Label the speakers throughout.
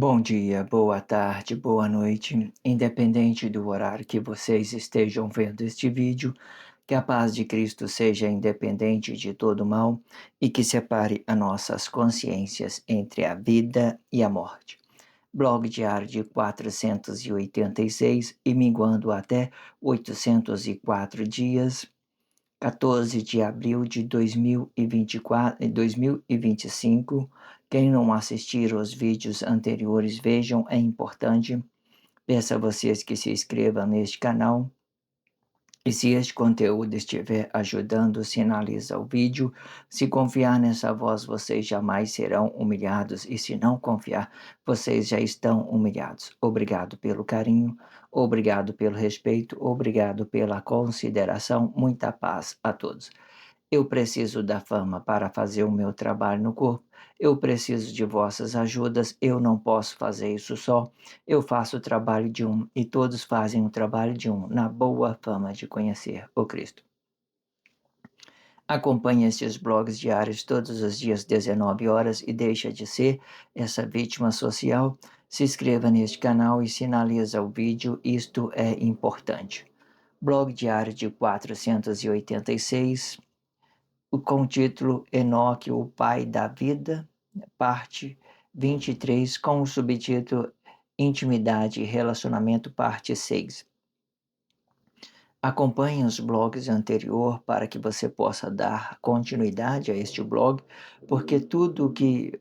Speaker 1: Bom dia, boa tarde, boa noite, independente do horário que vocês estejam vendo este vídeo, que a paz de Cristo seja independente de todo mal e que separe as nossas consciências entre a vida e a morte. Blog diário de 486 e minguando até 804 dias, 14 de abril de 2024, 2025. Quem não assistir os vídeos anteriores, vejam, é importante. Peço a vocês que se inscrevam neste canal. E se este conteúdo estiver ajudando, sinaliza o vídeo. Se confiar nessa voz, vocês jamais serão humilhados. E se não confiar, vocês já estão humilhados. Obrigado pelo carinho, obrigado pelo respeito, obrigado pela consideração. Muita paz a todos. Eu preciso da fama para fazer o meu trabalho no corpo. Eu preciso de vossas ajudas. Eu não posso fazer isso só. Eu faço o trabalho de um e todos fazem o trabalho de um, na boa fama de conhecer o Cristo. Acompanhe estes blogs diários todos os dias, 19 horas, e deixa de ser essa vítima social. Se inscreva neste canal e sinaliza o vídeo. Isto é importante. Blog diário de 486. Com o título Enoque, o Pai da Vida, parte 23, com o subtítulo Intimidade e Relacionamento, parte 6. Acompanhe os blogs anteriores para que você possa dar continuidade a este blog, porque tudo que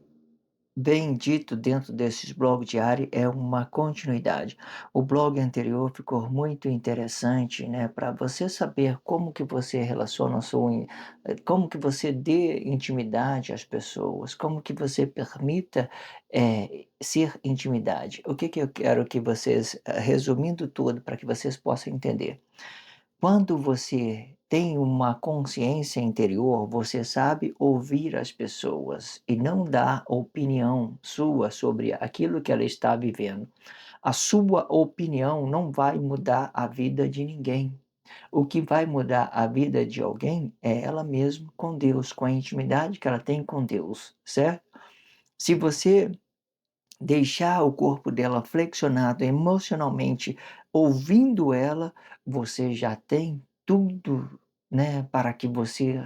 Speaker 1: bem dito dentro desses blogs diários é uma continuidade. O blog anterior ficou muito interessante, né, para você saber como que você relaciona como que você dê intimidade às pessoas, como que você permita ser intimidade. O que que eu quero que vocês, resumindo tudo, para que vocês possam entender. Quando você tem uma consciência interior, você sabe ouvir as pessoas e não dar opinião sua sobre aquilo que ela está vivendo. A sua opinião não vai mudar a vida de ninguém. O que vai mudar a vida de alguém é ela mesma com Deus, com a intimidade que ela tem com Deus, certo? Se você deixar o corpo dela flexionado emocionalmente, ouvindo ela, você já tem tudo, né, para que você,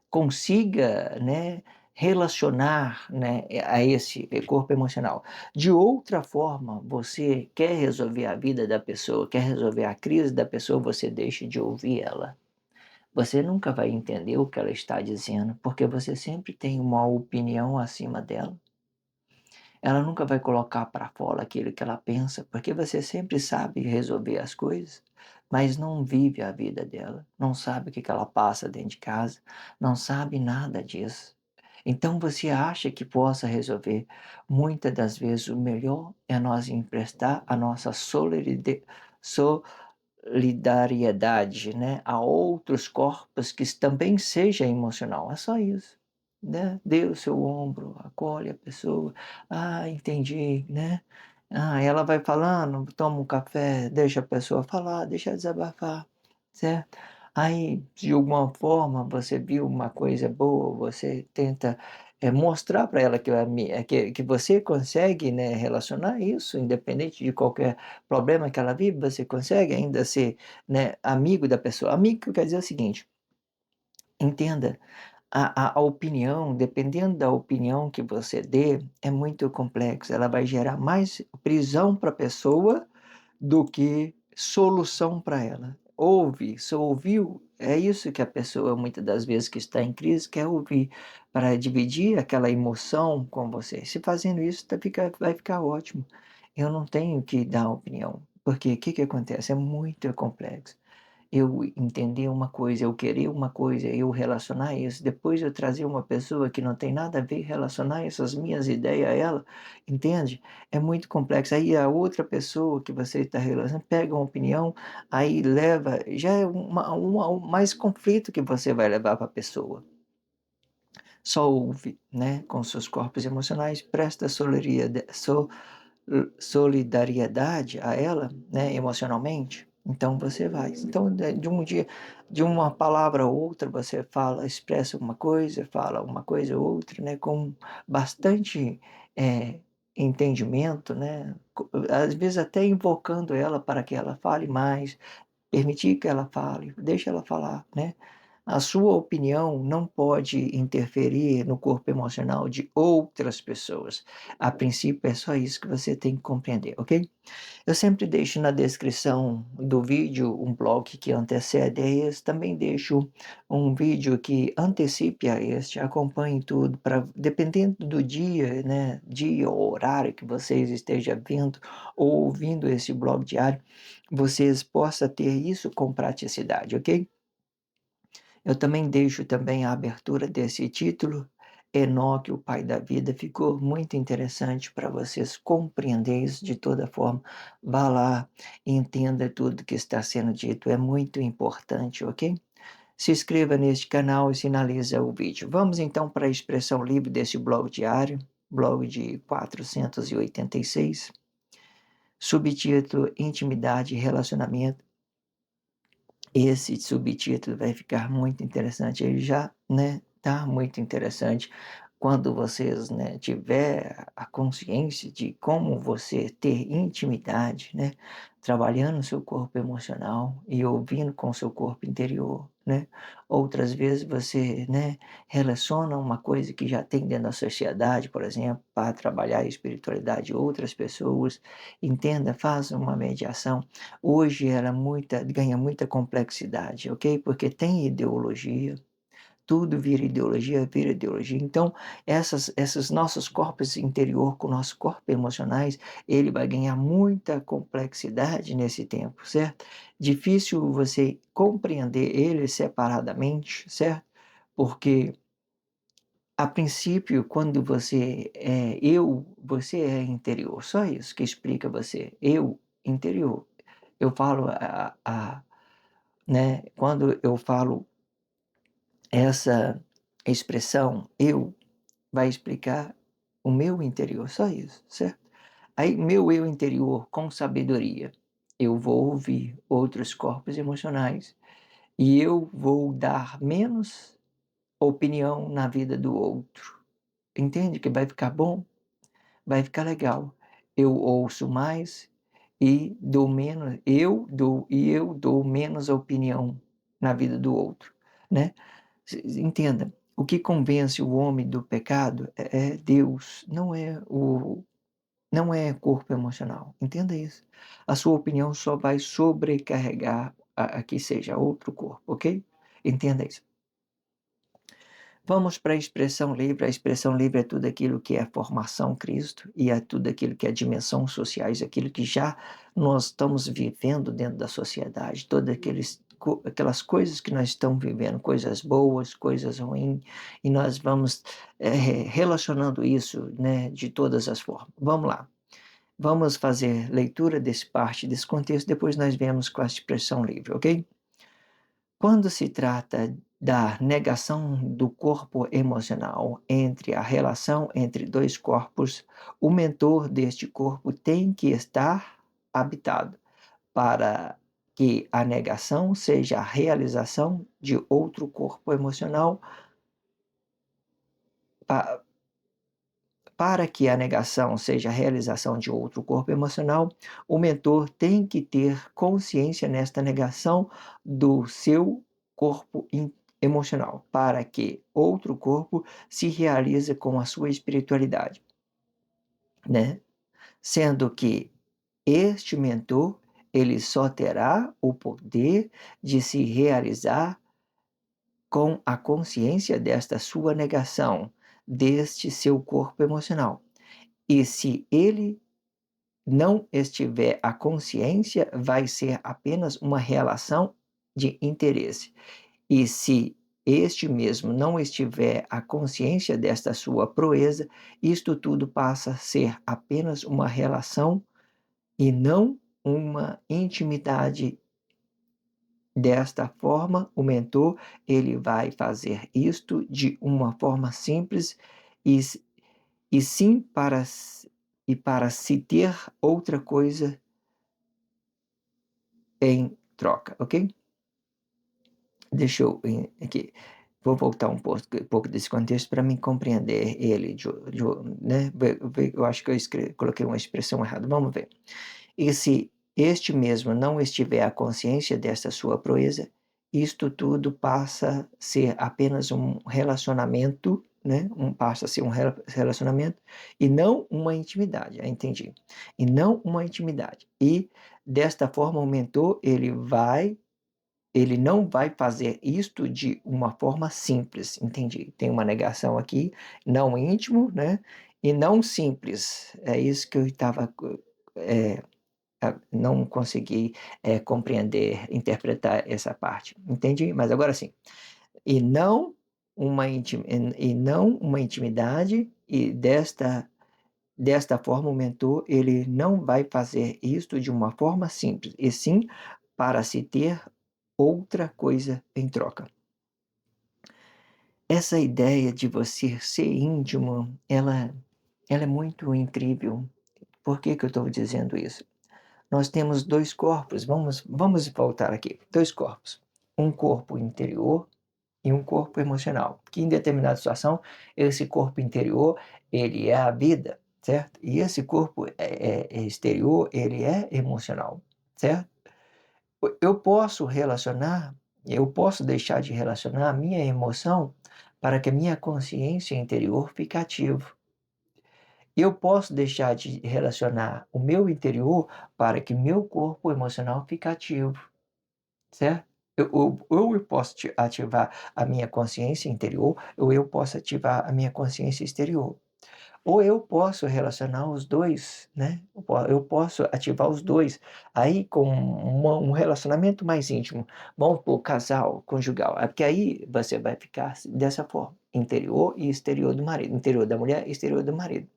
Speaker 1: consiga, né, relacionar, né, a esse corpo emocional. De outra forma, você quer resolver a vida da pessoa, quer resolver a crise da pessoa, você deixa de ouvir ela. Você nunca vai entender o que ela está dizendo, porque você sempre tem uma opinião acima dela. Ela nunca vai colocar para fora aquilo que ela pensa, porque você sempre sabe resolver as coisas, mas não vive a vida dela, não sabe o que ela passa dentro de casa, não sabe nada disso. Então você acha que possa resolver. Muitas das vezes o melhor é nós emprestar a nossa solidariedade, né, a outros corpos que também seja emocional. É só isso, né? Dê o seu ombro, acolhe a pessoa. Ah, entendi, né? Ah, ela vai falando, toma um café, deixa a pessoa falar, deixa desabafar, certo? Aí, de alguma forma, você viu uma coisa boa, você tenta mostrar para ela que você consegue, né, relacionar isso, independente de qualquer problema que ela vive, você consegue ainda ser, né, amigo da pessoa. Amigo quer dizer o seguinte, entenda, a opinião, dependendo da opinião que você dê, é muito complexo, ela vai gerar mais prisão para a pessoa do que solução para ela. Ouve, só ouviu, é isso que a pessoa, muitas das vezes que está em crise, quer ouvir, para dividir aquela emoção com você. Se fazendo isso, vai ficar ótimo. Eu não tenho que dar opinião, porque o que que acontece? É muito complexo. Eu entender uma coisa, eu querer uma coisa, eu relacionar isso, depois eu trazer uma pessoa que não tem nada a ver, relacionar essas minhas ideias a ela, entende? É muito complexo. Aí a outra pessoa que você está relacionando pega uma opinião, aí leva, já é mais conflito que você vai levar para a pessoa. Só ouve, né, com seus corpos emocionais, presta solidariedade a ela, né, emocionalmente, então você vai. Então, de um dia, de uma palavra a outra, você fala, expressa uma coisa, fala uma coisa ou outra, né, com bastante entendimento, né, às vezes até invocando ela para que ela fale mais, permitir que ela fale, deixa ela falar, né. A sua opinião não pode interferir no corpo emocional de outras pessoas. A princípio é só isso que você tem que compreender, ok? Eu sempre deixo na descrição do vídeo um blog que antecede a esse, também deixo um vídeo que antecipe a este, acompanhe tudo para, dependendo do dia, né, dia ou horário que vocês estejam vendo ou ouvindo esse blog diário, vocês possam ter isso com praticidade, ok? Eu também deixo também a abertura desse título, Enoque, o pai da vida, ficou muito interessante para vocês compreender isso de toda forma. Vá lá, entenda tudo que está sendo dito, é muito importante, ok? Se inscreva neste canal e sinaliza o vídeo. Vamos então para a expressão livre desse blog diário, blog de 486, subtítulo Intimidade e Relacionamento. Esse subtítulo vai ficar muito interessante, ele já, né, tá muito interessante. Quando vocês, né, tiver a consciência de como você ter intimidade, né, trabalhando o seu corpo emocional e ouvindo com o seu corpo interior, né. Outras vezes você, né, relaciona uma coisa que já tem dentro da sociedade, por exemplo, para trabalhar a espiritualidade de outras pessoas, entenda, faça uma mediação. Hoje ela ganha muita complexidade, ok? Porque tem ideologia, tudo vira ideologia. Então, esses nossos corpos interior com o nosso corpo emocionais, ele vai ganhar muita complexidade nesse tempo, certo? Difícil você compreender ele separadamente, certo? Porque a princípio, quando você é eu, você é interior, só isso que explica você, eu interior. Eu falo né, quando eu falo essa expressão "eu", vai explicar o meu interior, só isso, certo? Aí meu eu interior com sabedoria, eu vou ouvir outros corpos emocionais e eu vou dar menos opinião na vida do outro. Entende que vai ficar bom? Vai ficar legal. Eu ouço mais e dou menos eu dou menos opinião na vida do outro, né. Entenda, o que convence o homem do pecado é Deus, não é corpo emocional, entenda isso. A sua opinião só vai sobrecarregar a que seja outro corpo, ok? Entenda isso. Vamos para a expressão livre. A expressão livre é tudo aquilo que é formação Cristo e é tudo aquilo que é dimensão sociais, aquilo que já nós estamos vivendo dentro da sociedade, todas aquelas coisas que nós estamos vivendo, coisas boas, coisas ruins, e nós vamos relacionando isso, né, de todas as formas. Vamos lá. Vamos fazer leitura desse parte desse contexto, depois nós vemos com a expressão livre, ok? Quando se trata da negação do corpo emocional entre a relação entre dois corpos, o mentor deste corpo tem que estar habitado para que a negação seja a realização de outro corpo emocional. pa- Para que a negação seja a realização de outro corpo emocional, o mentor tem que ter consciência nesta negação do seu corpo emocional, para que outro corpo se realize com a sua espiritualidade, né? Sendo que este mentor, ele só terá o poder de se realizar com a consciência desta sua negação, deste seu corpo emocional. E se ele não estiver a consciência, vai ser apenas uma relação de interesse. E se este mesmo não estiver a consciência desta sua proeza, isto tudo passa a ser apenas uma relação e não uma intimidade. Desta forma, o mentor ele vai fazer isto de uma forma simples e e sim para se ter outra coisa em troca, ok? Deixa eu aqui. vou voltar pouco desse contexto para me compreender ele, né, eu acho que coloquei uma expressão errada, vamos ver. E se este mesmo não estiver à consciência desta sua proeza, isto tudo passa a ser apenas um relacionamento, né, passa a ser um relacionamento e não uma intimidade, entendi. E não uma intimidade. E desta forma o mentor, ele não vai fazer isto de uma forma simples, entendi. Tem uma negação aqui, não íntimo, né, e não simples. É isso que eu estava, eh não consegui, compreender, interpretar essa parte. Entendi, mas agora sim. E não e não uma intimidade, e desta forma o mentor, ele não vai fazer isto de uma forma simples, e sim para se ter outra coisa em troca. Essa ideia de você ser íntimo, ela é muito incrível. Por que que eu estou dizendo isso? Nós temos 2 corpos, vamos voltar aqui, 2 corpos, um corpo interior e um corpo emocional, que em determinada situação, esse corpo interior, ele é a vida, certo? E esse corpo, exterior, ele é emocional, certo? Eu posso deixar de relacionar a minha emoção para que a minha consciência interior fique ativa. Eu posso deixar de relacionar o meu interior para que meu corpo emocional fique ativo, certo? Ou eu posso ativar a minha consciência interior, ou eu posso ativar a minha consciência exterior. Ou eu posso relacionar os dois, né? Eu posso ativar os dois, aí com um relacionamento mais íntimo. Vamos por casal, conjugal, porque aí você vai ficar dessa forma, interior e exterior do marido, interior da mulher e exterior do marido.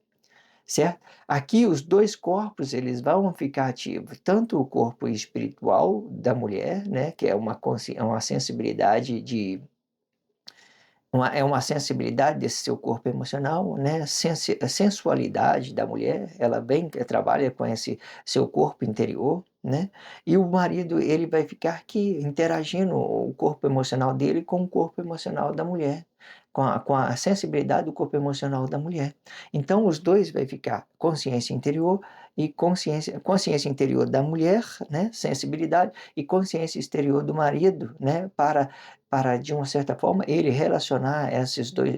Speaker 1: Certo? Aqui os 2 corpos, eles vão ficar ativos, tanto o corpo espiritual da mulher, né, que é uma sensibilidade de uma sensibilidade desse seu corpo emocional, né, a sensualidade da mulher, ela vem, trabalha com esse seu corpo interior, né, e o marido, ele vai ficar aqui interagindo o corpo emocional dele com o corpo emocional da mulher, com a sensibilidade do corpo emocional da mulher. Então os 2 vai ficar consciência interior e consciência interior da mulher, né, sensibilidade, e consciência exterior do marido, né, para de uma certa forma ele relacionar esses 2,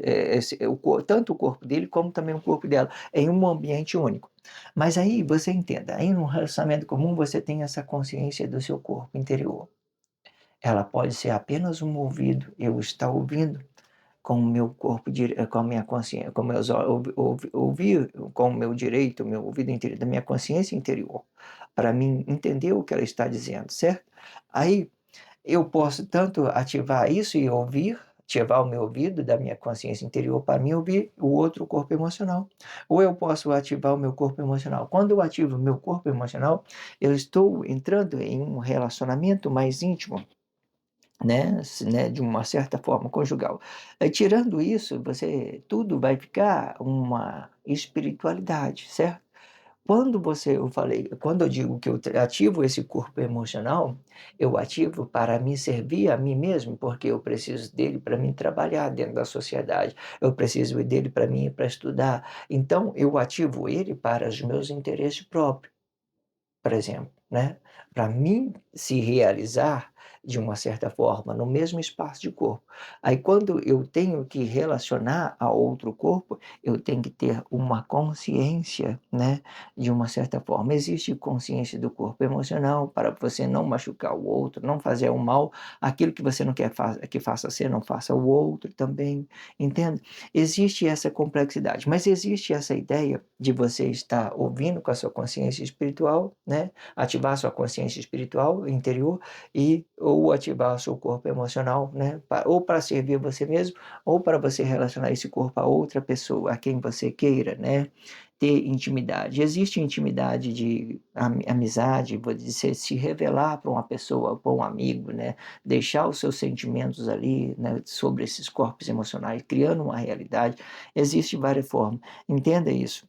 Speaker 1: tanto o corpo dele como também o corpo dela, em um ambiente único. Mas aí você entenda, aí num relacionamento comum você tem essa consciência do seu corpo interior. Ela pode ser apenas um ouvido, eu estar ouvindo com o meu corpo com a minha consciência, com meus ouvir com o meu direito, o meu ouvido interior, da minha consciência interior, para mim entender o que ela está dizendo, certo? Aí eu posso tanto ativar isso e ouvir, ativar o meu ouvido da minha consciência interior para mim ouvir o outro corpo emocional. Ou eu posso ativar o meu corpo emocional. Quando eu ativo o meu corpo emocional, eu estou entrando em um relacionamento mais íntimo, né, de uma certa forma conjugal. Tirando isso, tudo vai ficar uma espiritualidade, certo? Quando eu digo que eu ativo esse corpo emocional, eu ativo para me servir a mim mesmo, porque eu preciso dele para mim trabalhar dentro da sociedade, eu preciso dele para mim para estudar. Então, eu ativo ele para os meus interesses próprios, por exemplo, né? Para mim se realizar de uma certa forma no mesmo espaço de corpo. Aí quando eu tenho que relacionar a outro corpo, eu tenho que ter uma consciência, né, de uma certa forma. Existe consciência do corpo emocional para você não machucar o outro, não fazer o mal, aquilo que você não quer que faça você, não faça o outro também, entende? Existe essa complexidade, mas existe essa ideia de você estar ouvindo com a sua consciência espiritual, né? Ativar a sua consciência espiritual interior ou ativar o seu corpo emocional, né? Ou para servir você mesmo, ou para você relacionar esse corpo a outra pessoa, a quem você queira, né? Ter intimidade. Existe intimidade de amizade, você se revelar para uma pessoa, para um amigo, né? Deixar os seus sentimentos ali, né? Sobre esses corpos emocionais, criando uma realidade. Existe várias formas. Entenda isso.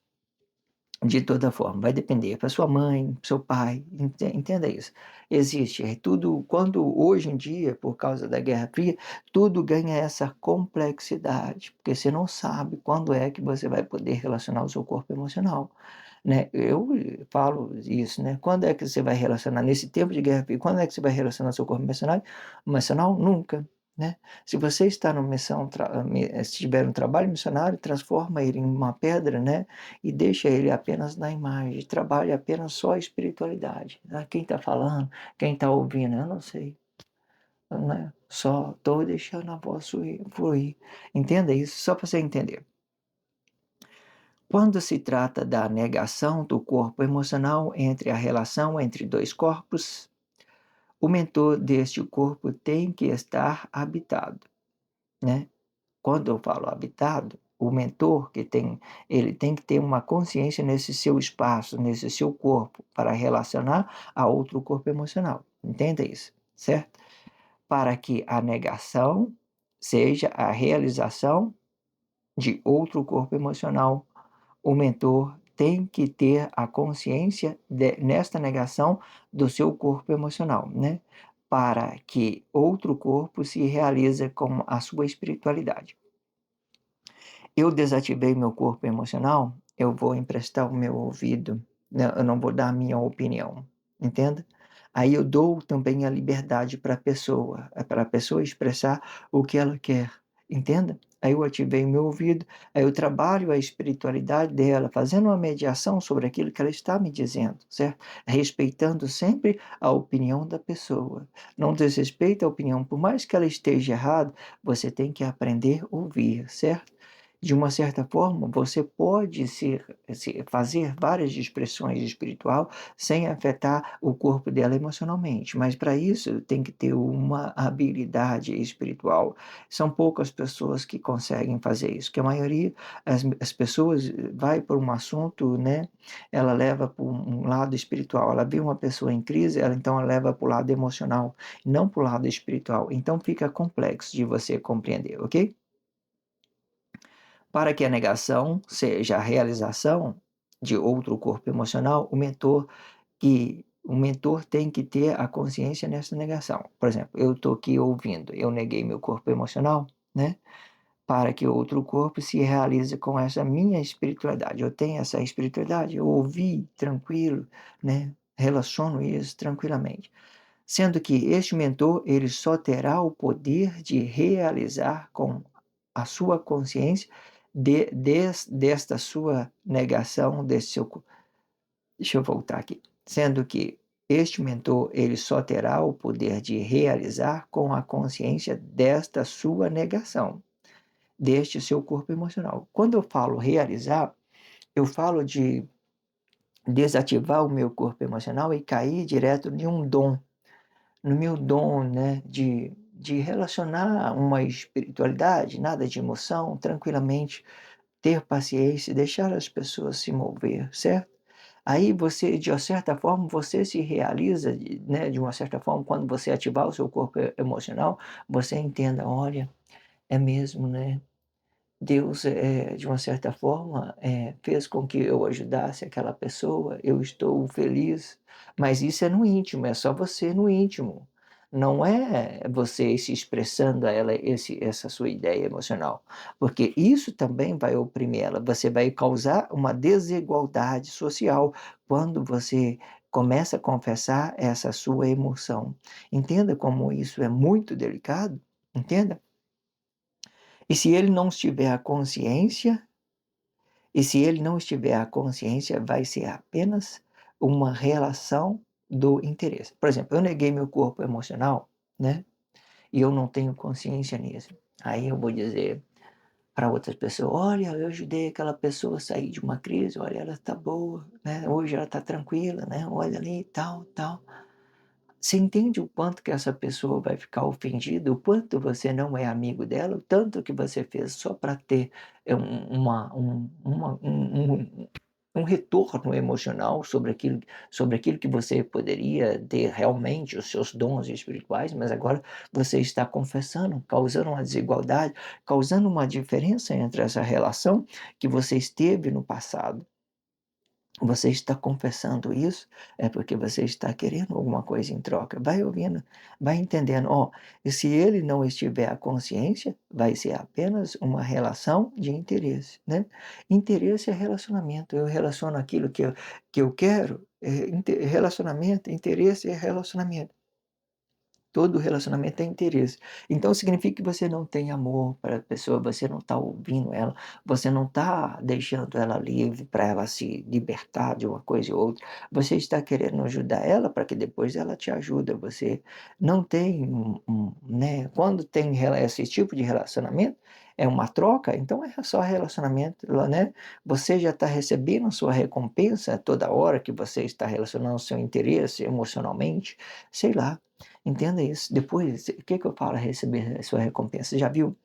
Speaker 1: De toda forma, vai depender para sua mãe, para seu pai, entenda isso. Existe, tudo quando hoje em dia, por causa da Guerra Fria, tudo ganha essa complexidade, porque você não sabe quando é que você vai poder relacionar o seu corpo emocional, né. Eu falo isso, né, quando é que você vai relacionar nesse tempo de Guerra Fria, quando é que você vai relacionar seu corpo emocional? Nunca, né. Se você está numa missão se estiver no trabalho missionário, transforma ele em uma pedra, né, e deixa ele apenas na imagem, trabalhe apenas só a espiritualidade. Ah, quem está falando, quem está ouvindo, eu não sei, né, só estou deixando a voz fluir. Entenda isso, só para você entender. Quando se trata da negação do corpo emocional entre a relação entre 2 corpos, o mentor deste corpo tem que estar habitado, né. Quando eu falo habitado, o mentor ele tem que ter uma consciência nesse seu espaço, nesse seu corpo, para relacionar a outro corpo emocional. Entenda isso, certo? Para que a negação seja a realização de outro corpo emocional, o mentor tem que ter a consciência nesta negação do seu corpo emocional, né? Para que outro corpo se realize com a sua espiritualidade. Eu desativei meu corpo emocional, eu vou emprestar o meu ouvido, né, eu não vou dar a minha opinião, entenda? Aí eu dou também a liberdade para a pessoa expressar o que ela quer, entenda? Aí eu ativei o meu ouvido, aí eu trabalho a espiritualidade dela, fazendo uma mediação sobre aquilo que ela está me dizendo, certo? Respeitando sempre a opinião da pessoa. Não desrespeita a opinião, por mais que ela esteja errada, você tem que aprender a ouvir, certo? De uma certa forma, você pode fazer várias expressões espiritual sem afetar o corpo dela emocionalmente, mas para isso tem que ter uma habilidade espiritual. São poucas pessoas que conseguem fazer isso, que a maioria, as pessoas vai por um assunto, né, ela leva para um lado espiritual, ela vê uma pessoa em crise, ela leva para o lado emocional, não para o lado espiritual, então fica complexo de você compreender, ok? Para que a negação seja a realização de outro corpo emocional, o mentor tem que ter a consciência nessa negação. Por exemplo, eu estou aqui ouvindo, eu neguei meu corpo emocional, né, para que outro corpo se realize com essa minha espiritualidade. Eu tenho essa espiritualidade, eu ouvi tranquilo, né, relaciono isso tranquilamente. Sendo que este mentor, ele só terá o poder de realizar com a sua consciência desta sua negação, desse seu deixa eu voltar aqui. Sendo que este mentor, ele só terá o poder de realizar com a consciência desta sua negação, deste seu corpo emocional. Quando eu falo realizar, eu falo de desativar o meu corpo emocional e cair direto em um dom, no meu dom, né, de relacionar uma espiritualidade, nada de emoção, tranquilamente, ter paciência, deixar as pessoas se mover, certo? Aí você, de uma certa forma, você se realiza, né, de uma certa forma, quando você ativar o seu corpo emocional, você entenda, olha, é mesmo, né? Deus, de uma certa forma, fez com que eu ajudasse aquela pessoa, eu estou feliz, mas isso é no íntimo, é só você no íntimo. Não é você se expressando a ela essa sua ideia emocional, porque isso também vai oprimir ela, você vai causar uma desigualdade social quando você começa a confessar essa sua emoção. Entenda como isso é muito delicado, entenda? E se ele não estiver a consciência e se ele não estiver a consciência, vai ser apenas uma relação do interesse. Por exemplo, eu neguei meu corpo emocional, né, e eu não tenho consciência nisso. Aí eu vou dizer para outras pessoas: "Olha, eu ajudei aquela pessoa a sair de uma crise, olha, ela está boa, né, hoje ela está tranquila, né, olha ali, tal, tal". Você entende o quanto que essa pessoa vai ficar ofendida, o quanto você não é amigo dela, o tanto que você fez só para ter, um retorno emocional sobre aquilo que você poderia ter realmente os seus dons espirituais, mas agora você está confessando, causando uma desigualdade, causando uma diferença entre essa relação que você esteve no passado. Você está confessando isso, é porque você está querendo alguma coisa em troca. Vai ouvindo, vai entendendo, ó, e se ele não estiver à consciência, vai ser apenas uma relação de interesse, né. Interesse é relacionamento, eu relaciono aquilo que eu quero, relacionamento, interesse é relacionamento. Todo relacionamento tem interesse. Então significa que você não tem amor para a pessoa, você não está ouvindo ela, você não está deixando ela livre para ela se libertar de uma coisa ou outra. Você está querendo ajudar ela para que depois ela te ajude. Você não tem né, quando tem esse tipo de relacionamento, é uma troca, então é só relacionamento, né? Você já está recebendo a sua recompensa toda hora que você está relacionando o seu interesse emocionalmente, sei lá. Entenda isso. Depois, o que que eu falo a receber a sua recompensa? Você já viu?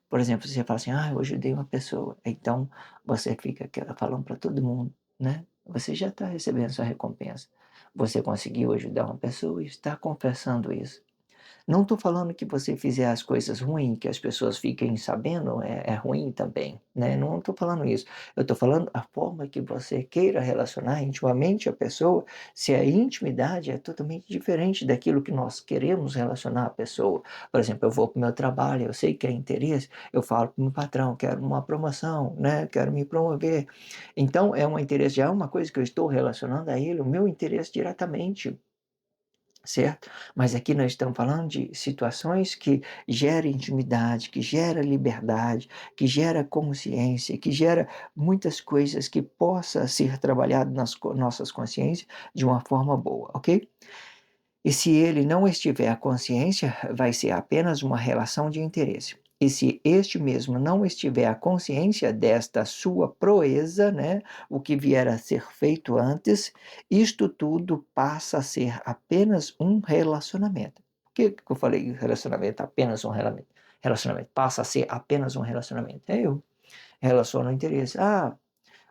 Speaker 1: Por exemplo, você fala assim: "Ah, eu ajudei uma pessoa", então você fica falando para todo mundo, né. Você já está recebendo sua recompensa. Você conseguiu ajudar uma pessoa e está confessando isso. Não estou falando que você fizer as coisas ruins, que as pessoas fiquem sabendo, é ruim também, né, não estou falando isso. Eu estou falando a forma que você queira relacionar intimamente a pessoa, se a intimidade é totalmente diferente daquilo que nós queremos relacionar a pessoa. Por exemplo, eu vou para o meu trabalho, eu sei que é interesse, eu falo para o meu patrão: "Quero uma promoção, né, quero me promover". Então é um interesse, já é uma coisa que eu estou relacionando a ele, o meu interesse diretamente. Certo? Mas aqui nós estamos falando de situações que gera intimidade, que gera liberdade, que gera consciência, que gera muitas coisas que possa ser trabalhado nas nossas consciências de uma forma boa, ok? E se ele não estiver à consciência, vai ser apenas uma relação de interesse. E se este mesmo não estiver à consciência desta sua proeza, né, o que vier a ser feito antes, isto tudo passa a ser apenas um relacionamento. Por que eu falei relacionamento, apenas um relacionamento? Passa a ser apenas um relacionamento. É eu relaciono o interesse. Ah,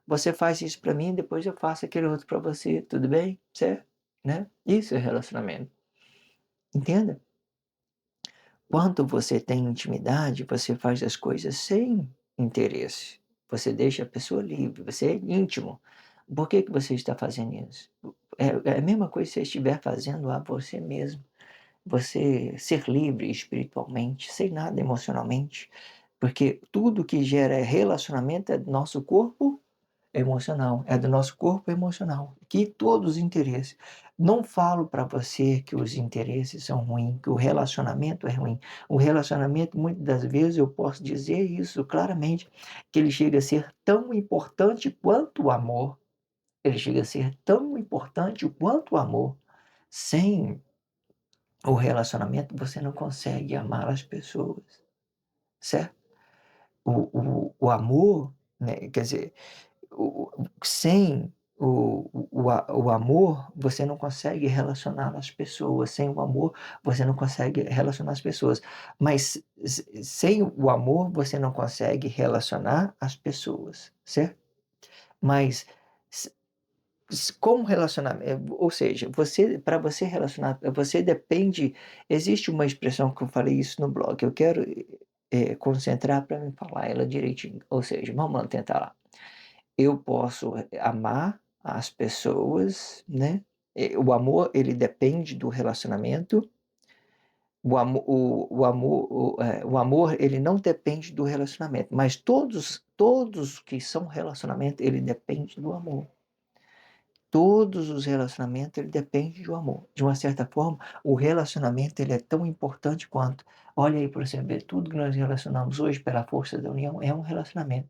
Speaker 1: você faz isso para mim, depois eu faço aquele outro para você, tudo bem? Certo? Né? Isso é relacionamento. Entenda? Quando você tem intimidade, você faz as coisas sem interesse. Você deixa a pessoa livre, você é íntimo. Por que que você está fazendo isso? É a mesma coisa que você estiver fazendo a você mesmo. Você ser livre espiritualmente, sem nada emocionalmente. Porque tudo que gera relacionamento é do nosso corpo emocional, é do nosso corpo emocional, que todos os interesses. Não falo para você que os interesses são ruins, que o relacionamento é ruim. O relacionamento, muitas das vezes, eu posso dizer isso claramente, que ele chega a ser tão importante quanto o amor. Ele chega a ser tão importante quanto o amor. Sem o relacionamento, você não consegue amar as pessoas, certo? O amor, né, quer dizer, sem o amor, você não consegue relacionar as pessoas, sem o amor, você não consegue relacionar as pessoas, mas sem o amor, você não consegue relacionar as pessoas, certo? Mas s como relacionamento, ou seja, você para você relacionar, você depende, existe uma expressão que eu falei isso no blog, eu quero, concentrar para me falar ela direitinho, ou seja, vamos lá tentar lá. Eu posso amar as pessoas, né, o amor ele depende do relacionamento, o amor ele não depende do relacionamento, mas todos que são relacionamento, ele depende do amor. Todos os relacionamentos, ele depende do amor. De uma certa forma, o relacionamento ele é tão importante quanto. Olha aí para você ver, tudo que nós relacionamos hoje pela força da união é um relacionamento.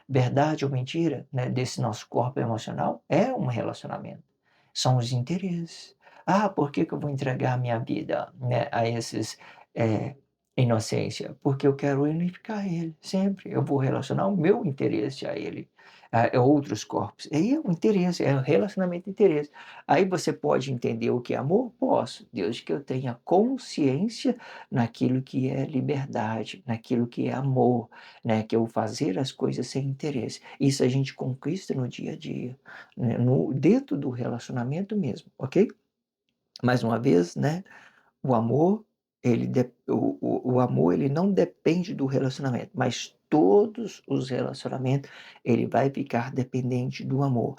Speaker 1: Verdade ou mentira, né, desse nosso corpo emocional é um relacionamento. São os interesses. Ah, por que que eu vou entregar a minha vida, né, a esses, eh, inocência? Porque eu quero unificar ele, sempre. Eu vou relacionar o meu interesse a ele, a outros corpos. Aí é um interesse, é um relacionamento de interesse. Aí você pode entender o que é amor? Posso, desde que eu tenha consciência naquilo que é liberdade, naquilo que é amor, né, que é o fazer as coisas sem interesse. Isso a gente conquista no dia a dia, né, dentro do relacionamento mesmo, ok? Mais uma vez, né, o amor, o amor ele não depende do relacionamento, mas todos os relacionamentos, ele vai ficar dependente do amor.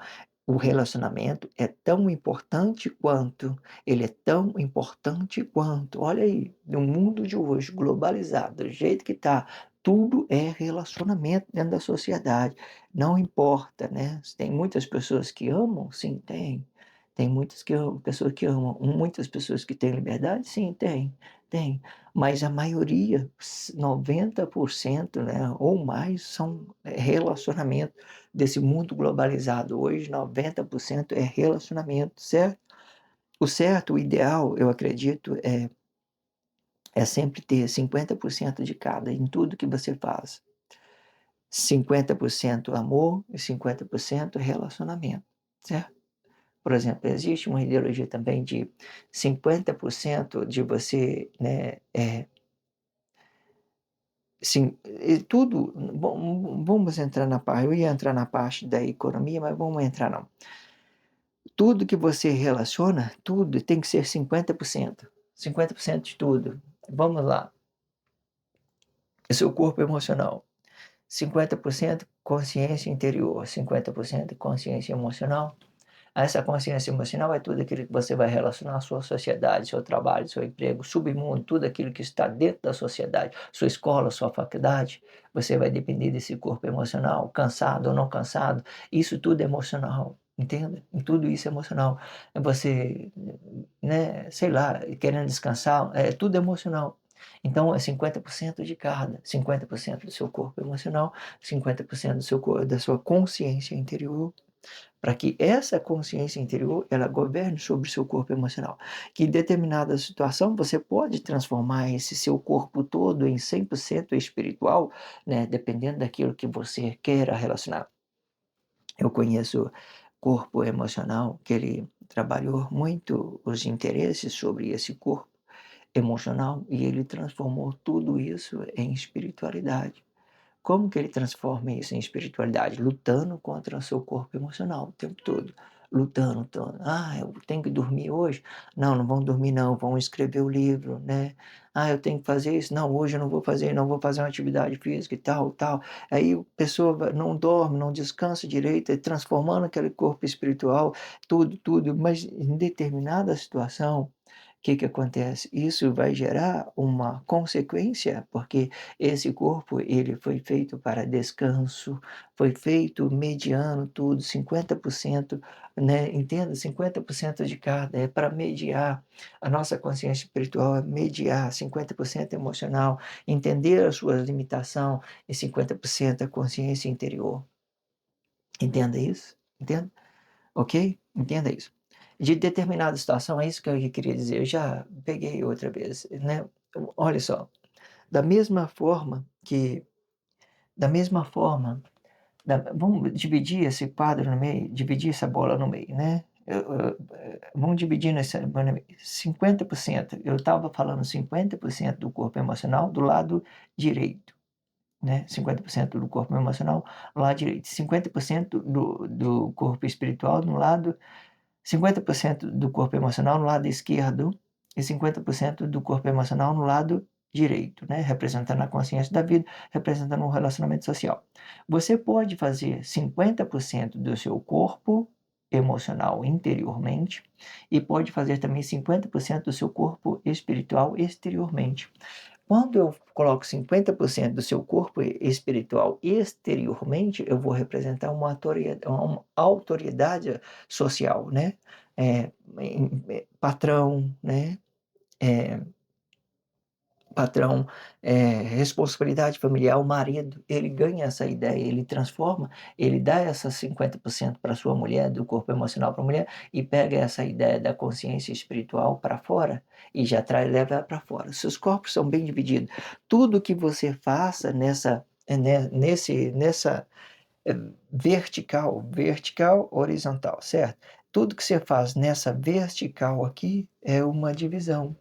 Speaker 1: O relacionamento é tão importante quanto, ele é tão importante quanto. Olha aí, no mundo de hoje, globalizado, do jeito que está, tudo é relacionamento dentro da sociedade. Não importa, né, se tem muitas pessoas que amam, sim, tem. Tem muitas que amam, pessoas que amam. Muitas pessoas que têm liberdade, sim, tem, tem. Mas a maioria, 90%, né, ou mais, são relacionamento desse mundo globalizado hoje, 90% é relacionamento, certo? O certo, o ideal, eu acredito, é sempre ter 50% de cada em tudo que você faz. 50% amor e 50% relacionamento, certo? Por exemplo, existe uma ideologia também de 50% de você, né, sim, e tudo, vamos entrar na parte, eu ia entrar na parte da economia, mas vamos entrar não. Tudo que você relaciona, tudo tem que ser 50%. 50% de tudo. Vamos lá. O seu corpo emocional. 50% consciência interior, 50% consciência emocional. Essa consciência emocional é tudo aquilo que você vai relacionar à sua sociedade, seu trabalho, seu emprego, submundo, tudo aquilo que está dentro da sociedade, sua escola, sua faculdade. Você vai depender desse corpo emocional, cansado ou não cansado. Isso tudo é emocional, entenda? E tudo isso é emocional. Você, né, sei lá, querendo descansar, é tudo emocional. Então é 50% de cada, 50% do seu corpo emocional, 50% do seu da sua consciência interior, para que essa consciência interior ela governe sobre o seu corpo emocional. Que em determinada situação você pode transformar esse seu corpo todo em 100% espiritual, né, dependendo daquilo que você queira relacionar. Eu conheço corpo emocional que ele trabalhou muito os interesses sobre esse corpo emocional e ele transformou tudo isso em espiritualidade. Como que ele transforma isso em espiritualidade? Lutando contra o seu corpo emocional o tempo todo. Lutando, lutando. Ah, eu tenho que dormir hoje? Não, não vão dormir não, vão escrever o livro, né? Ah, eu tenho que fazer isso? Não, hoje eu não vou fazer, não vou fazer uma atividade física e tal, tal. Aí a pessoa não dorme, não descansa direito, transformando aquele corpo espiritual, tudo, tudo. Mas em determinada situação, que acontece? Isso vai gerar uma consequência, porque esse corpo ele foi feito para descanso, foi feito mediano tudo, 50%, né, entenda, 50% de cada, é para mediar. A nossa consciência espiritual é mediar, 50% emocional, entender a sua limitação e 50% a consciência interior. Entenda isso? Entenda? Ok? Entenda isso. De determinada situação, é isso que eu queria dizer, eu já peguei outra vez, né. Olha só, da mesma forma que da mesma forma, vamos dividir esse quadro no meio, dividir essa bola no meio, né. Vamos dividir nessa bola no meio, 50%, eu estava falando 50% do corpo emocional do lado direito, né, 50% do corpo emocional no lado direito, 50% do corpo espiritual no lado 50% do corpo emocional no lado esquerdo e 50% do corpo emocional no lado direito, né, representando a consciência da vida, representando um relacionamento social. Você pode fazer 50% do seu corpo emocional interiormente e pode fazer também 50% do seu corpo espiritual exteriormente. Quando eu coloco 50% do seu corpo espiritual exteriormente, eu vou representar uma autoridade social, né, patrão, né, eh, patrão, responsabilidade familiar, o marido, ele ganha essa ideia, ele transforma, ele dá essas 50% para sua mulher, do corpo emocional para a mulher, e pega essa ideia da consciência espiritual para fora, e já traz leva para fora. Seus corpos são bem divididos. Tudo que você faça nessa, eh, vertical, horizontal, certo? Tudo que você faz nessa vertical aqui é uma divisão.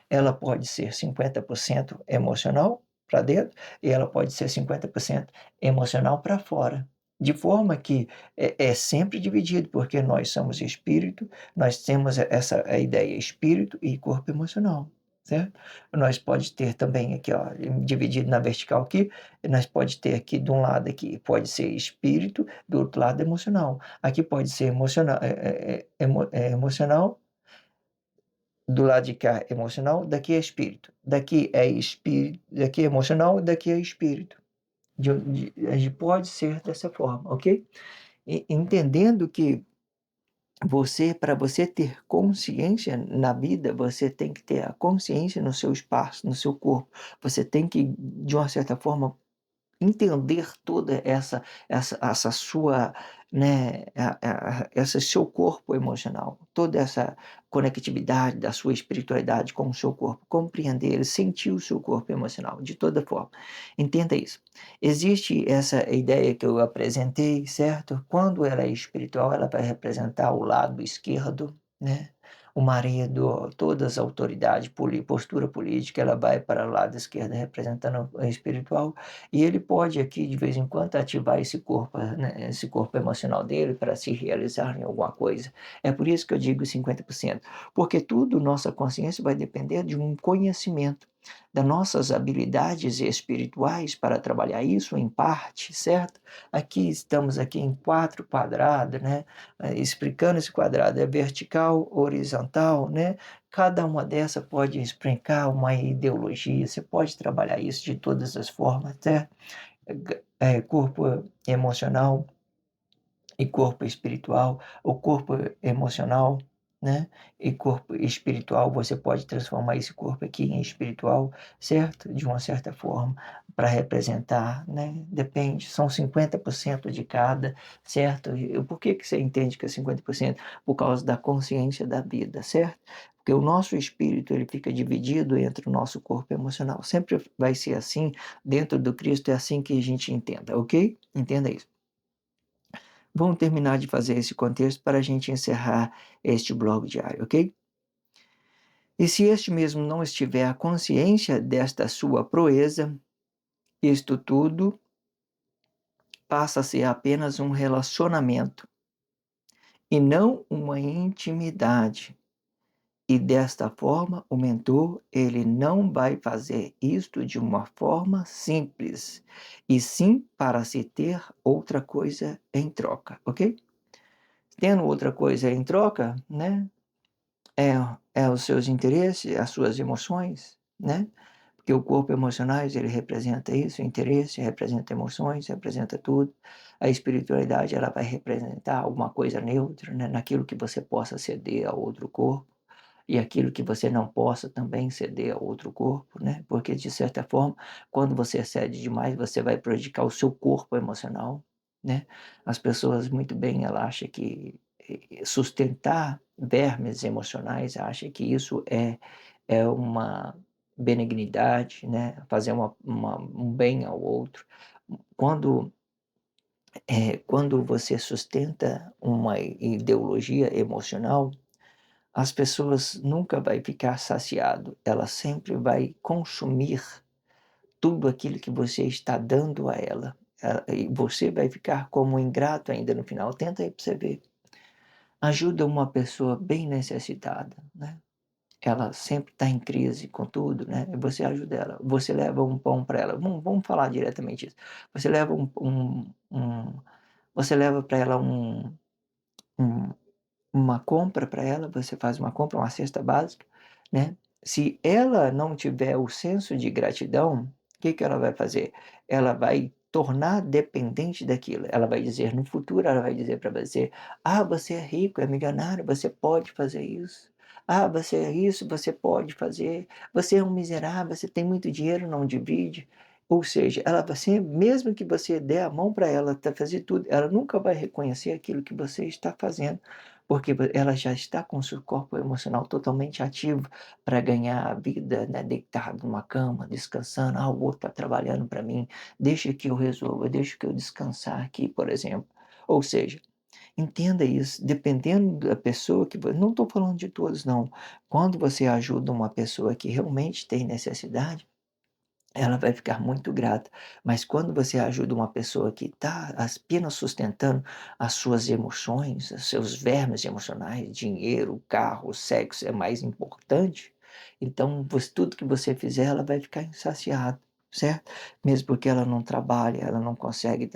Speaker 1: Ela pode ser 50% emocional para dentro e ela pode ser 50% emocional para fora. De forma que é sempre dividido, porque nós somos espírito, nós temos essa a ideia espírito e corpo emocional. certo? Nós pode ter também aqui, ó, dividido na vertical aqui, nós pode ter aqui de um lado aqui, pode ser espírito, do outro lado emocional. Aqui pode ser emocional, emocional, do lado de cá emocional, daqui é espírito. Daqui é espírito, daqui é emocional, daqui é espírito. A gente pode ser dessa forma, ok? Entendendo que para você ter consciência na vida, você tem que ter a consciência no seu espaço, no seu corpo. Você tem que, de uma certa forma, entender toda essa sua, né, esse seu corpo emocional, toda essa conectividade da sua espiritualidade com o seu corpo, compreender ele, sentir o seu corpo emocional, de toda forma. Entenda isso. Existe essa ideia que eu apresentei, certo? Quando ela é espiritual, ela vai representar o lado esquerdo, né? O marido, todas as autoridades, postura política, ela vai para o lado esquerdo, representando o espiritual, e ele pode aqui, de vez em quando, ativar esse corpo, né, esse corpo emocional dele para se realizar em alguma coisa. É por isso que eu digo 50%, porque tudo, nossa consciência vai depender de um conhecimento das nossas habilidades espirituais para trabalhar isso em parte, certo? Aqui estamos aqui em 4 quadrados, né? Explicando esse quadrado, é vertical, horizontal, né? Cada uma dessa pode explicar uma ideologia, você pode trabalhar isso de todas as formas, certo? Corpo emocional e corpo espiritual, o corpo emocional, né, e corpo espiritual, você pode transformar esse corpo aqui em espiritual, certo? De uma certa forma, para representar, né, depende, são 50% de cada, certo? E por que que você entende que é 50%? Por causa da consciência da vida, certo? Porque o nosso espírito, ele fica dividido entre o nosso corpo emocional, sempre vai ser assim, dentro do Cristo é assim que a gente entenda, ok? Entenda isso. Vamos terminar de fazer esse contexto para a gente encerrar este blog diário, ok? E se este mesmo não estiver a consciência desta sua proeza, isto tudo passa a ser apenas um relacionamento e não uma intimidade. E desta forma, o mentor, ele não vai fazer isto de uma forma simples, e sim para se ter outra coisa em troca, ok? Tendo outra coisa em troca, né? É, é os seus interesses, as suas emoções, né? Porque o corpo emocional, ele representa isso, o interesse representa emoções, representa tudo. A espiritualidade, ela vai representar alguma coisa neutra, né? Naquilo que você possa ceder a outro corpo e aquilo que você não possa também ceder a outro corpo, né? Porque, de certa forma, quando você cede demais, você vai prejudicar o seu corpo emocional, né? As pessoas, muito bem, ela acha que sustentar vermes emocionais, acha que isso é uma benignidade, né? Fazer um bem ao outro. Quando, quando você sustenta uma ideologia emocional, as pessoas nunca vai ficar saciado, ela sempre vai consumir tudo aquilo que você está dando a ela. E você vai ficar como ingrato ainda no final. Tenta aí para você ver. Ajuda uma pessoa bem necessitada, né? Ela sempre está em crise com tudo, né? E você ajuda ela. Você leva um pão para ela. Vamos falar diretamente isso. Você leva você leva para ela um uma compra para ela, você faz uma compra, uma cesta básica, né? Se ela não tiver o senso de gratidão, o que que ela vai fazer? Ela vai tornar dependente daquilo. Ela vai dizer, no futuro, ela vai dizer para você: ah, você é rico, é milionário, você pode fazer isso. Ah, você é isso, você pode fazer. Você é um miserável, você tem muito dinheiro, não divide. Ou seja, ela vai ser, mesmo que você dê a mão para ela fazer tudo, ela nunca vai reconhecer aquilo que você está fazendo, porque ela já está com o seu corpo emocional totalmente ativo para ganhar a vida, né, deitado numa cama, descansando. Ah, o outro está trabalhando para mim, deixa que eu resolva, deixa que eu descansar aqui, por exemplo. Ou seja, entenda isso, dependendo da pessoa que não estou falando de todos, não. Quando você ajuda uma pessoa que realmente tem necessidade, ela vai ficar muito grata. Mas quando você ajuda uma pessoa que está apenas sustentando as suas emoções, os seus vermes emocionais, dinheiro, carro, sexo é mais importante, Então, tudo que você fizer, ela vai ficar insaciada, certo? Mesmo porque ela não trabalha, ela não consegue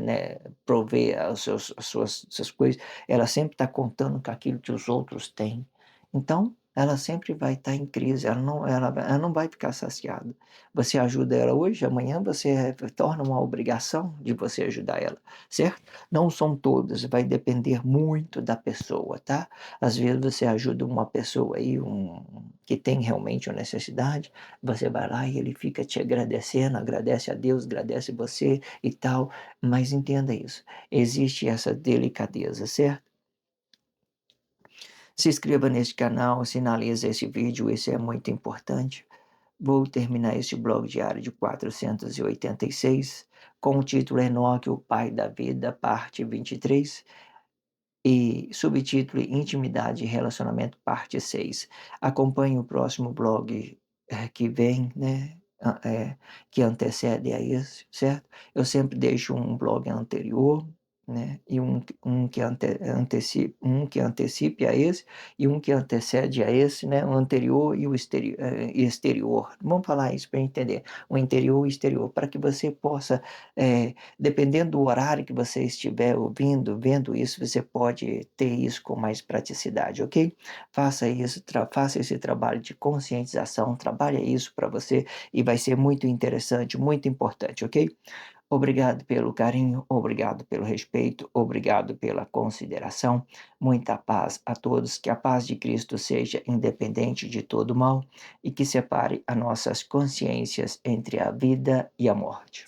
Speaker 1: né, prover as suas coisas, ela sempre está contando com aquilo que os outros têm. Então, ela sempre vai estar em crise, ela não vai ficar saciada. Você ajuda ela hoje, amanhã você torna uma obrigação de você ajudar ela, certo? Não são todas, vai depender muito da pessoa, tá? Às vezes você ajuda uma pessoa aí, que tem realmente uma necessidade, você vai lá e ele fica te agradecendo, agradece a Deus, agradece você e tal, mas entenda isso, existe essa delicadeza, certo? Se inscreva neste canal, sinalize esse vídeo, isso é muito importante. Vou terminar este blog diário de 486 com o título Enoque, o Pai da Vida, parte 23 e subtítulo Intimidade e Relacionamento, parte 6. Acompanhe o próximo blog que vem, né? Que antecede a esse, certo? Eu sempre deixo um blog anterior, né? E um que antecipe a esse e um que antecede a esse, né? O anterior e o exterior. Vamos falar isso para entender. O interior e o exterior, para que você possa dependendo do horário que você estiver ouvindo, vendo isso, você pode ter isso com mais praticidade, ok? Faça isso, faça esse trabalho de conscientização, trabalhe isso para você e vai ser muito interessante, muito importante, ok? Obrigado pelo carinho, obrigado pelo respeito, obrigado pela consideração. Muita paz a todos, que a paz de Cristo seja independente de todo mal e que separe as nossas consciências entre a vida e a morte.